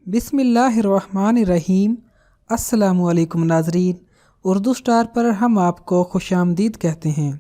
बिस्मिल्लाहिर्रहमानिर्रहीम। अस्सलामुअलैकुम नाज़रीन, उर्दू स्टार पर हम आपको खुशामदीद कहते हैं।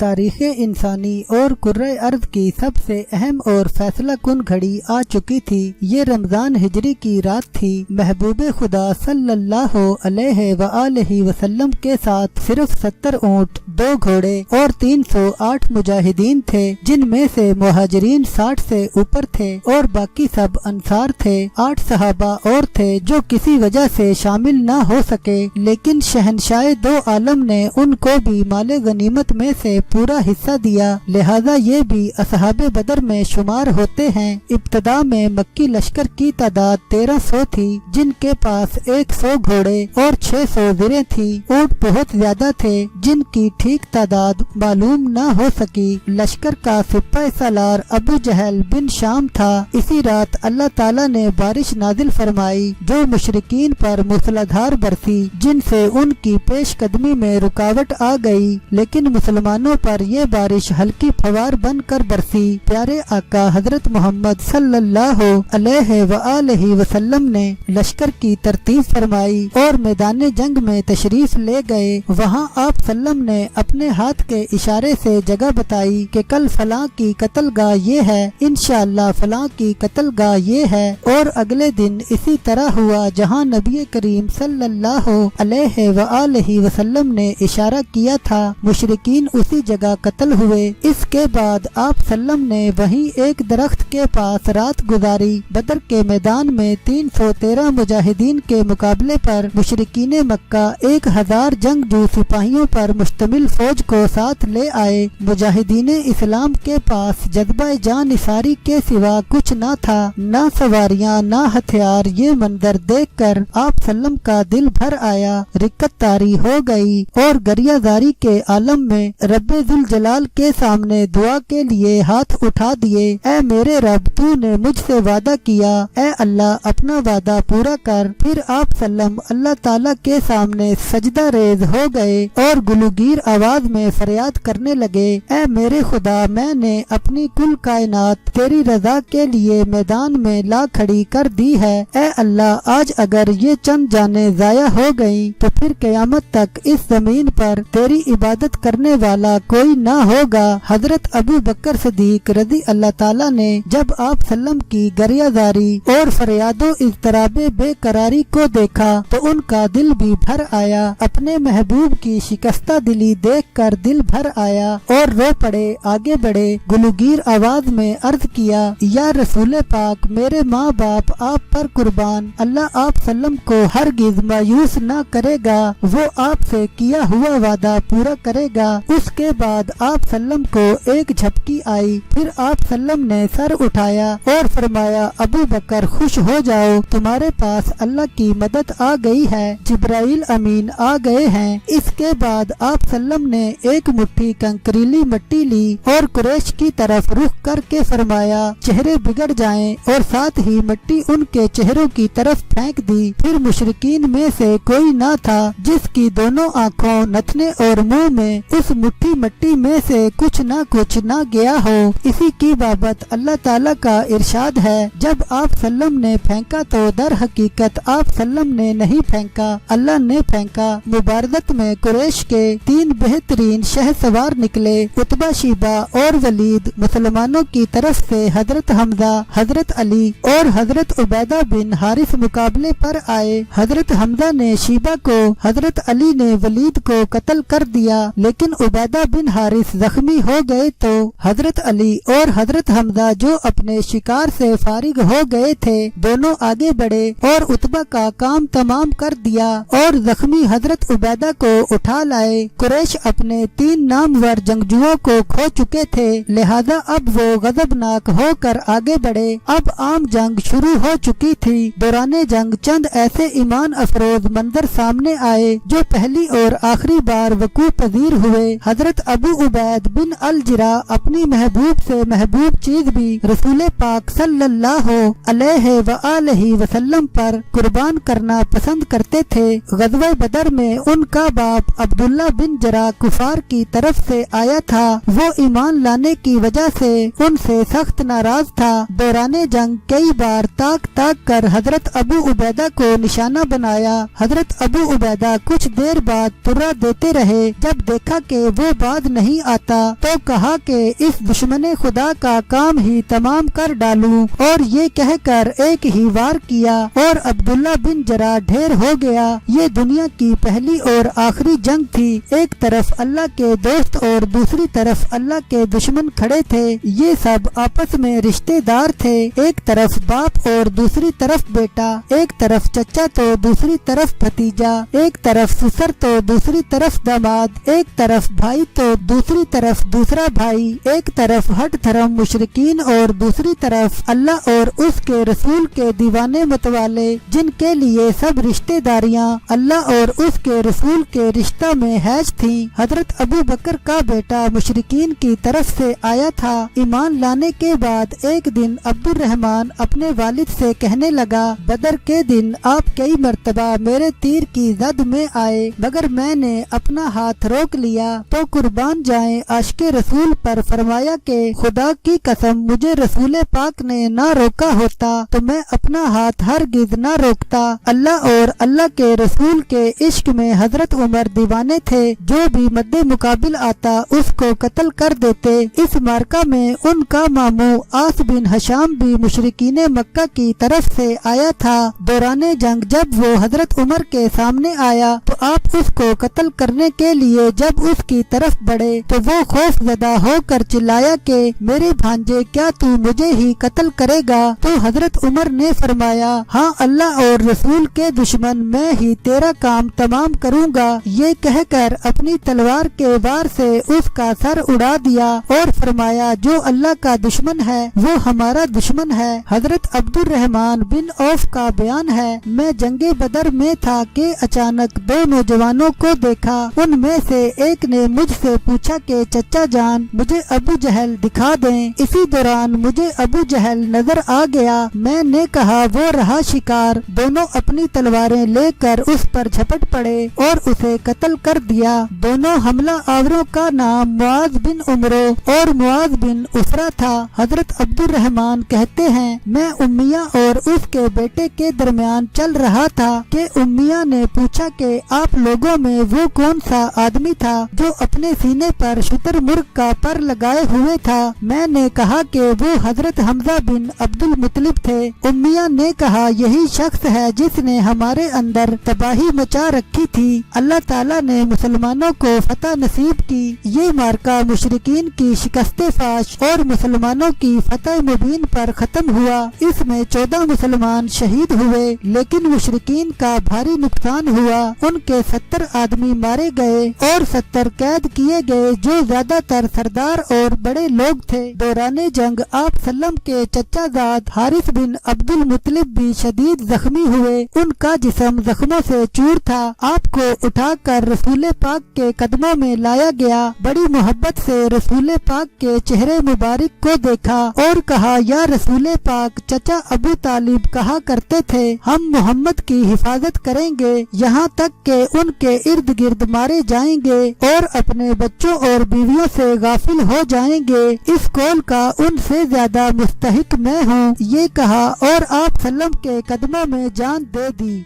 तारीख़ इंसानी और कुर्रे अर्ज़ की सबसे अहम और फैसला कुन घड़ी आ चुकी थी। ये रमज़ान हिजरी की रात थी। महबूब खुदा सल्लल्लाहु अलैहि वसल्लम के साथ सिर्फ 70 ऊँट, 2 घोड़े और 308 मुजाहिदीन थे, जिनमें से मुहाजिरीन 60 से ऊपर थे और बाकी सब अंसार थे। 8 सहाबा और थे जो किसी वजह से शामिल न हो सके, लेकिन शहनशाह दो आलम ने उनको भी माले गनीमत में से पूरा हिस्सा दिया, लिहाजा ये भी असहाबे बदर में शुमार होते हैं। इब्तदा में मक्की लश्कर की तादाद 1300 थी, जिनके पास 100 घोड़े और 600 ज़िरें थी। ऊँट बहुत ज्यादा थे, जिनकी ठीक तादाद मालूम न हो सकी। लश्कर का सिपाही सालार अबू जहल बिन शाम था। इसी रात अल्लाह ताला ने बारिश नाजिल फरमाई, जो मुशरिकीन पर मूसलाधार बरसी, जिनसे उनकी पेश कदमी में रुकावट आ गई, लेकिन मुसलमानों पर यह बारिश हल्की फवार बन कर बरसी। प्यारे आका हजरत मोहम्मद सल्लल्लाहु अलैहि वसल्लम ने लश्कर की तरतीब फरमाई और मैदान जंग में तशरीफ ले गए। वहाँ आप सल्लम ने अपने हाथ के इशारे से जगह बताई कि कल फलां की कत्लगाह ये है, इंशाअल्लाह फलां की कत्लगाह ये है। और अगले दिन इसी तरह हुआ, जहाँ नबी करीम सल्लल्लाहु अलैहि वसल्लम ने इशारा किया था, मुशरिकीन उसी जगह कत्ल हुए। इसके बाद आप सल्लम ने वहीं एक दरख्त के पास रात गुजारी। बदर के मैदान में 313 मुजाहिदीन के मुकाबले पर मुशरिकीन मक्का 1000 जंगजू सिपाहियों पर मुश्तमिल फौज को साथ ले आए। मुजाहिदीन इस्लाम के पास जज्बा जान निसारी के सिवा कुछ न था, न सवारियां न हथियार। ये मंजर देखकर आप सल्लम का दिल भर आया, रिक्कत तारी हो गई और गरियाजारी के आलम में रब्बे जुल जलाल के सामने दुआ के लिए हाथ उठा दिए। ऐ मेरे रब, तूने मुझसे वादा किया, ऐ अल्लाह अपना वादा पूरा कर। फिर आप सल्लम अल्लाह ताला के सामने सजदा रेज हो गए और गुलूगीर आवाज में फरियाद करने लगे, ऐ मेरे खुदा, मैंने अपनी कुल कायनात तेरी रजा के लिए मैदान में ला खड़ी कर दी है। ऐ अल्लाह, आज अगर ये चंद जाने जाया हो गई तो फिर क़यामत तक इस जमीन पर तेरी इबादत करने वाला कोई ना होगा। हजरत अबू बकर सिद्दीक रज़ी अल्लाह ताला ने जब आप सल्लम की गरियाजारी और फरियादो इज़्तिराबे बेकरारी को देखा तो उनका दिल भी भर आया। अपने महबूब की शिकस्ता दिली देखकर दिल भर आया और रो पड़े, आगे बढ़े, गुलूगीर आवाज में अर्ज किया, या रसूल पाक, मेरे माँ बाप आप पर कुर्बान, अल्लाह आप सल्लम को हरगिज मायूस न करेगा, वो आपसे किया हुआ वादा पूरा करेगा। उसके बाद आप सल्लम को एक झपकी आई। फिर आप सल्लम ने सर उठाया और फरमाया, अबू बकर खुश हो जाओ, तुम्हारे पास अल्लाह की मदद आ गई है, जिब्राइल अमीन आ गए हैं। इसके बाद आप सल्लम ने एक मुट्ठी कंकरीली मिट्टी ली और कुरैश की तरफ रुख करके फरमाया, चेहरे बिगड़ जाएं, और साथ ही मिट्टी उनके चेहरों की तरफ फेंक दी। फिर मुशरिकीन में से कोई ना था जिसकी दोनों आँखों, नथने और मुंह में उस मुट्ठी मिट्टी में से कुछ ना गया हो। इसी की बाबत अल्लाह ताला का इरशाद है, जब आप सल्लम ने फेंका तो दर हकीकत आप सल्लम ने नहीं फेंका, अल्लाह ने फेंका। मुबारजत में कुरैश के 3 बेहतरीन शहसवार निकले, उतबा, शीबा और वलीद। मुसलमानों की तरफ से हजरत हमजा, हजरत अली और हजरत उबैदा बिन हारिस मुकाबले पर आए। हजरत हमजा ने शीबा को, हजरत अली ने वलीद को कत्ल कर दिया, लेकिन उबैदा बिन हारिस जख्मी हो गए। तो हजरत अली और हजरत हमजा, जो अपने शिकार से फारिग हो गए थे, दोनों आगे बढ़े और उतबा का काम तमाम कर दिया और जख्मी हजरत उबैदा को उठा लाए। कुरैश अपने 3 नामवर जंगजुओं को खो चुके थे, लिहाजा अब वो गजबनाक होकर आगे बढ़े। अब आम जंग शुरू हो चुकी थी। दौराने जंग चंद ऐसे ईमान अफरोज मंजर सामने आए जो पहली और आखिरी बार वकूअ पजीर हुए। हजरत حضرت ابو عبید بن الجرا اپنی محبوب سے محبوب چیز بھی رسول پاک صلی اللہ علیہ وآلہ وسلم پر قربان کرنا پسند کرتے تھے۔ غزوہ بدر میں ان کا باپ عبداللہ بن جرا کفار کی طرف سے آیا تھا، وہ ایمان لانے کی وجہ سے ان سے سخت ناراض تھا۔ دوران جنگ کئی بار تاک کر حضرت ابو عبیدہ کو نشانہ بنایا۔ حضرت ابو عبیدہ کچھ دیر بعد ترا دیتے رہے، جب دیکھا کہ وہ باز نہیں آتا تو کہا کہ اس دشمن خدا کا کام ہی تمام کر ڈالوں، اور یہ کہہ کر ایک ہی وار کیا اور عبداللہ بن جرا ڈھیر ہو گیا۔ یہ دنیا کی پہلی اور آخری جنگ تھی، ایک طرف اللہ کے دوست اور دوسری طرف اللہ کے دشمن کھڑے تھے۔ یہ سب آپس میں رشتے دار تھے، ایک طرف باپ اور دوسری طرف بیٹا، ایک طرف چچا تو دوسری طرف بھتیجا، ایک طرف سسر تو دوسری طرف داماد، ایک طرف بھائی تو دوسری طرف دوسرا بھائی، ایک طرف ہٹ دھرم مشرکین اور دوسری طرف اللہ اور اس کے رسول کے دیوانے متوالے، جن کے لیے سب رشتے داریاں اللہ اور اس کے رسول کے رشتہ میں حیج تھیں۔ حضرت ابو بکر کا بیٹا مشرکین کی طرف سے آیا تھا۔ ایمان لانے کے بعد ایک دن عبد الرحمن اپنے والد سے کہنے لگا، بدر کے دن آپ کئی مرتبہ میرے تیر کی زد میں آئے، مگر میں نے اپنا ہاتھ روک لیا تو قربان جائیں عاشق رسول پر فرمایا کہ خدا کی قسم مجھے رسول پاک نے نہ روکا ہوتا تو میں اپنا ہاتھ ہرگز نہ روکتا۔ اللہ اور اللہ کے رسول کے عشق میں حضرت عمر دیوانے تھے، جو بھی مد مقابل آتا اس کو قتل کر دیتے۔ اس مارکہ میں ان کا ماموں آس بن ہشام بھی مشرکین مکہ کی طرف سے آیا تھا۔ دوران جنگ جب وہ حضرت عمر کے سامنے آیا تو آپ اس کو قتل کرنے کے لیے جب اس کی طرف بڑھے تو وہ خوف زدہ ہو کر چلایا کہ میرے بھانجے کیا تو مجھے ہی قتل کرے گا؟ تو حضرت عمر نے فرمایا، ہاں اللہ اور رسول کے دشمن، میں ہی تیرا کام تمام کروں گا۔ یہ کہہ کر اپنی تلوار کے وار سے اس کا سر اڑا دیا اور فرمایا، جو اللہ کا دشمن ہے وہ ہمارا دشمن ہے۔ حضرت عبد الرحمن بن عوف کا بیان ہے، میں جنگ بدر میں تھا کہ اچانک دو نوجوانوں کو دیکھا، ان میں سے ایک نے مجھ سے پوچھا کہ چچا جان مجھے ابو جہل دکھا دیں۔ اسی دوران مجھے ابو جہل نظر آ گیا، میں نے کہا وہ رہا شکار۔ دونوں اپنی تلواریں لے کر اس پر جھپٹ پڑے اور اسے قتل کر دیا۔ دونوں حملہ آوروں کا نام معاذ بن عمرو اور معاذ بن اسرا تھا۔ حضرت عبد الرحمن کہتے ہیں، میں امیہ اور اس کے بیٹے کے درمیان چل رہا تھا کہ امیہ نے پوچھا کہ آپ لوگوں میں وہ کون سا آدمی تھا جو اپنے سینے پر شتر مرغ کا پر لگائے ہوئے تھا؟ میں نے کہا کہ وہ حضرت حمزہ بن عبد المطلب تھے۔ امیہ نے کہا، یہی شخص ہے جس نے ہمارے اندر تباہی مچا رکھی تھی۔ اللہ تعالیٰ نے مسلمانوں کو فتح نصیب کی۔ یہ مارکہ مشرکین کی شکست فاش اور مسلمانوں کی فتح مبین پر ختم ہوا۔ اس میں 14 مسلمان شہید ہوئے، لیکن مشرکین کا بھاری نقصان ہوا۔ ان کے 70 آدمی مارے گئے اور 70 قید کیے گئے، جو زیادہ تر سردار اور بڑے لوگ تھے۔ دوران جنگ آپ سلم کے چچا زاد حارث بن عبد المطلب بھی شدید زخمی ہوئے، ان کا جسم زخموں سے چور تھا۔ آپ کو اٹھا کر رسول پاک کے قدموں میں لایا گیا۔ بڑی محبت سے رسول پاک کے چہرے مبارک کو دیکھا اور کہا، یا رسول پاک، چچا ابو طالب کہا کرتے تھے ہم محمد کی حفاظت کریں گے یہاں تک کہ ان کے ارد گرد مارے جائیں گے اور اپنے بچوں اور بیویوں سے غافل ہو جائیں گے۔ اس قول کا ان سے زیادہ مستحق میں ہوں۔ یہ کہا اور آپ سلم کے قدموں میں جان دے دی۔